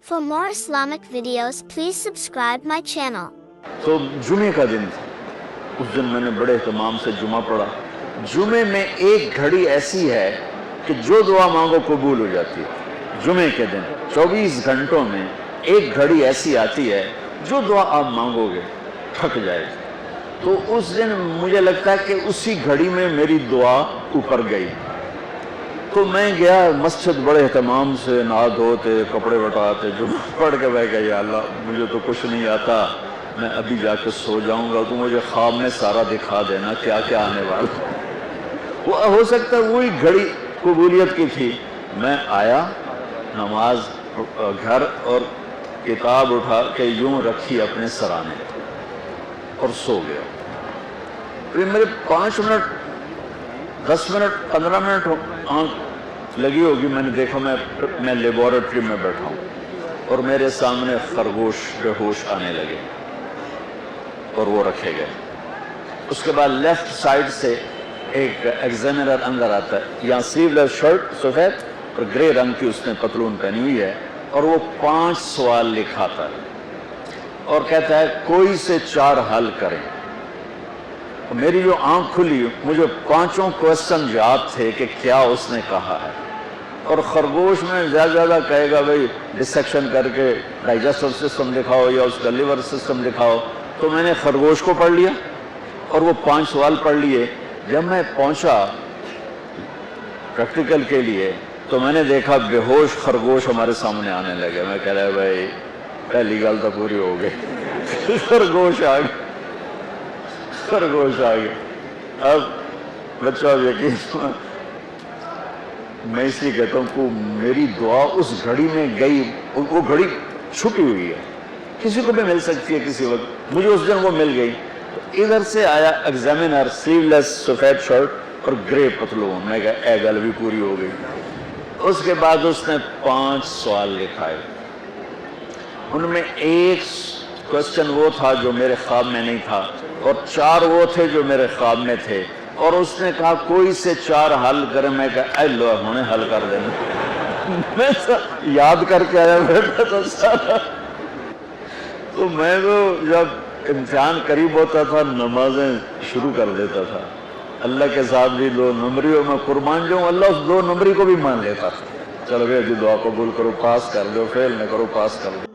For more Islamic videos, please subscribe my channel. تو جمعے کا دن تھا، اس دن میں نے بڑے اہتمام سے جمعہ پڑھا۔ جمعے میں ایک گھڑی ایسی ہے کہ جو دعا مانگو قبول ہو جاتی ہے۔ جمعے کے دن 24 گھنٹوں میں ایک گھڑی ایسی آتی ہے جو دعا آپ مانگو گے تھک جائے گی۔ تو اس دن مجھے لگتا ہے کہ اسی گھڑی میں میری دعا اوپر گئی۔ تو میں گیا مسجد بڑے اہتمام سے، نہا دھوتے، کپڑے وٹاتے، جمعہ پڑھ کے میں کہا یا اللہ مجھے تو کچھ نہیں آتا، میں ابھی جا کے سو جاؤں گا، تو مجھے خواب میں سارا دکھا دینا کیا کیا آنے والا۔ وہ ہو سکتا ہے وہی گھڑی قبولیت کی تھی۔ میں آیا نماز گھر اور کتاب اٹھا کے یوں رکھی اپنے سرانے اور سو گیا۔ پھر میرے 5 منٹ 10 منٹ 15 منٹ آنکھ لگی ہوگی، میں نے دیکھا میں لیبارٹری میں بیٹھا ہوں اور میرے سامنے خرگوش بے ہوش آنے لگے اور وہ رکھے گئے۔ اس کے بعد لیفٹ سائیڈ سے ایک ایگزامینر اندر آتا ہے، یہاں سلیو لیس شرٹ سفید اور گرے رنگ کی اس نے پتلون پہنی ہوئی ہے، اور وہ 5 سوال لکھاتا ہے اور کہتا ہے کوئی سے 4 حل کریں۔ میری جو آنکھ کھلی مجھے 5 کوئسچن یاد تھے کہ کیا اس نے کہا ہے، اور خرگوش میں زیادہ کہے گا بھئی ڈسیکشن کر کے ڈائجسٹو سسٹم دکھاؤ یا اس کا لیور سسٹم دکھاؤ، تو میں نے خرگوش کو پڑھ لیا اور وہ 5 سوال پڑھ لیے۔ جب میں پہنچا پریکٹیکل کے لیے تو میں نے دیکھا بے ہوش خرگوش ہمارے سامنے آنے لگے۔ میں کہہ رہا بھائی پہلی گل تو پوری ہو گئی، خرگوش آ گیا، خرگوش آ گیا۔ اب بچہ یقین میں اس لیے کہتا ہوں کہ میری دعا اس گھڑی میں گئی، وہ گھڑی چھپی ہوئی ہے، کسی کو بھی مل سکتی ہے کسی وقت، مجھے اس دن وہ مل گئی۔ ادھر سے آیا ایگزامینر، سلیو لیس سفید شرٹ اور گرے پتلون، میں کہا اے گل بھی پوری ہو گئی۔ اس کے بعد اس نے 5 سوال لکھائے، ان میں ایک کوئسچن وہ تھا جو میرے خواب میں نہیں تھا اور 4 وہ تھے جو میرے خواب میں تھے، اور اس نے کہا کوئی سے 4 حل کریں۔ میں کہا اے لو انہوں نے حل کر دینا، میں یاد کر کے آیا بیٹھا تھا سارا۔ تو میں تو جب امتحان قریب ہوتا تھا نمازیں شروع کر دیتا تھا، اللہ کے ساتھ بھی 2 نمبریوں میں قربان جاؤں، اللہ اس 2 نمبری کو بھی مان لیتا تھا۔ چلو بھائی دعا قبول کرو، پاس کر دو، فیل نہ کرو، پاس کر دو۔